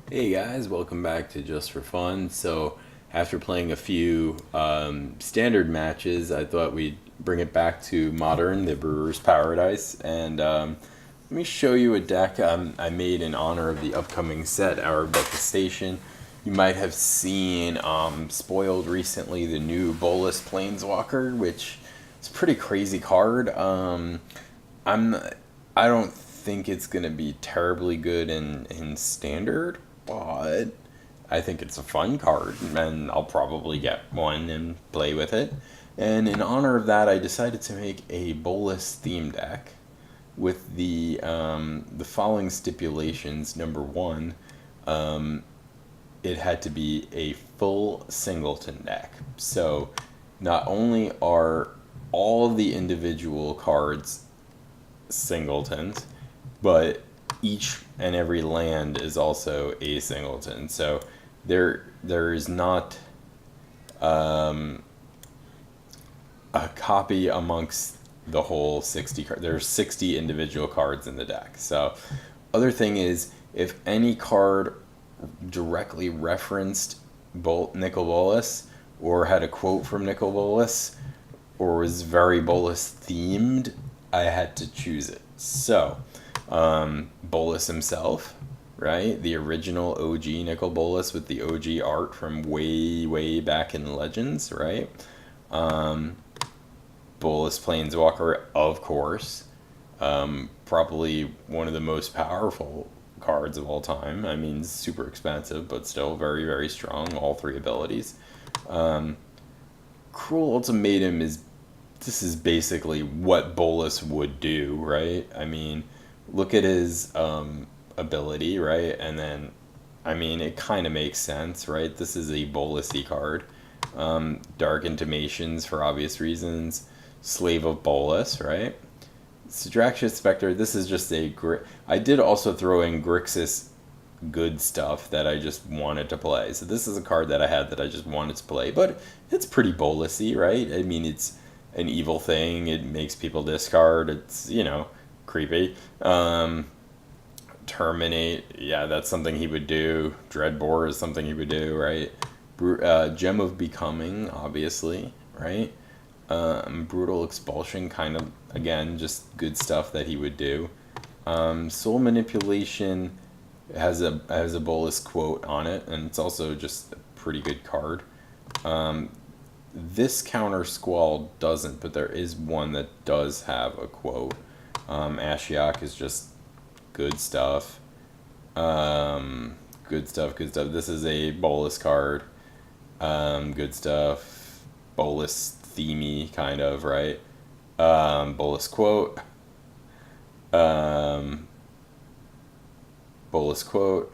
Hey guys, welcome back to Just for Fun. So, after playing a few standard matches, I thought we'd bring it back to modern, the Brewer's Paradise, and let me show you a deck I made in honor of the upcoming set, Our Becca Station. You might have seen spoiled recently the new Bolas Planeswalker, which is a pretty crazy card. I'm I don't think it's gonna be terribly good in standard, but I think it's a fun card, and I'll probably get one and play with it. And in honor of that, I decided to make a Bolas theme deck with the following stipulations. Number one, it had to be a full Singleton deck. So not only are all the individual cards singletons, but each and every land is also a singleton. So there is not a copy amongst the whole 60 cards. There's 60 individual cards in the deck. So other thing is, if any card directly referenced Nicol Bolas or had a quote from Nicol Bolas or was very Bolas themed, I had to choose it. So, Bolas himself, right? The original OG Nicol Bolas with the OG art from way, way back in Legends, right? Bolas Planeswalker, of course. Probably one of the most powerful cards of all time. I mean, super expensive, but still very, very strong. All three abilities. Cruel Ultimatum is this is basically what Bolas would do, right? I mean, look at his ability, right? And then, I mean, it kind of makes sense, right? This is a Bolasy card. Dark Intimations for obvious reasons. Slave of Bolas, right? Sidraxius Spectre, this is just a great. I did also throw in Grixis good stuff that I just wanted to play. So this is a card that I had that I just wanted to play, but it's pretty Bolasy, right? I mean, it's an evil thing. It makes people discard. It's, creepy. Terminate, yeah, that's something he would do. Dreadbore is something he would do, right? Gem of Becoming, obviously, right? Brutal Expulsion, kind of, again, just good stuff that he would do. Soul Manipulation has a Bolas quote on it, and it's also just a pretty good card. This counter Squall doesn't, but there is one that does have a quote. Ashiok is just good stuff. Good stuff, good stuff. This is a Bolas card. Good stuff. Bolas themey, kind of, right? Bolas quote. Um, Bolas quote,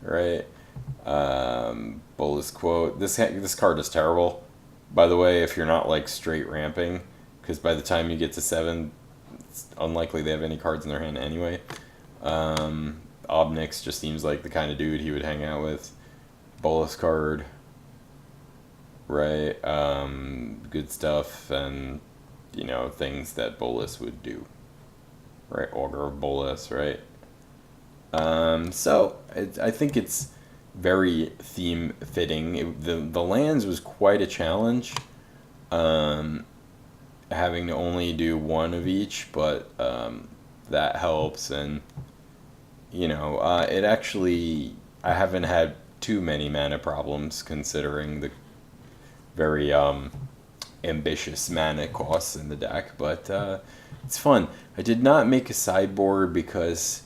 right? Bolas quote. This card is terrible. By the way, if you're not like straight ramping, because by the time you get to 7, it's unlikely they have any cards in their hand anyway. Obnix just seems like the kind of dude he would hang out with. Bolas card, right? Good stuff, and things that Bolas would do, right? Order of Bolas, right? I think it's very theme fitting. The lands was quite a challenge, having to only do one of each, but that helps. And it actually, I haven't had too many mana problems considering the very ambitious mana costs in the deck, but it's fun. I did not make a sideboard because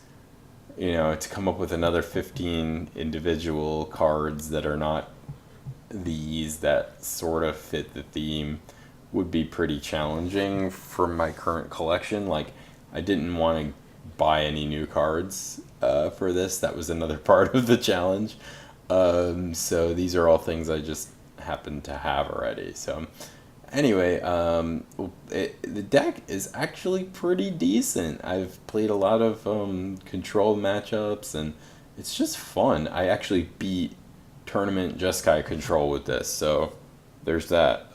to come up with another 15 individual cards that are not these that sort of fit the theme would be pretty challenging for my current collection. Like, I didn't want to buy any new cards for this. That was another part of the challenge. So these are all things I just happen to have already. So anyway, the deck is actually pretty decent. I've played a lot of control matchups, and it's just fun. I actually beat Tournament Jeskai control with this, so there's that.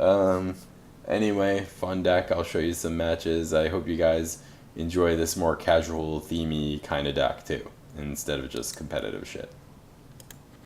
Anyway, fun deck. I'll show you some matches. I hope you guys enjoy this more casual, themey kind of deck too, instead of just competitive shit.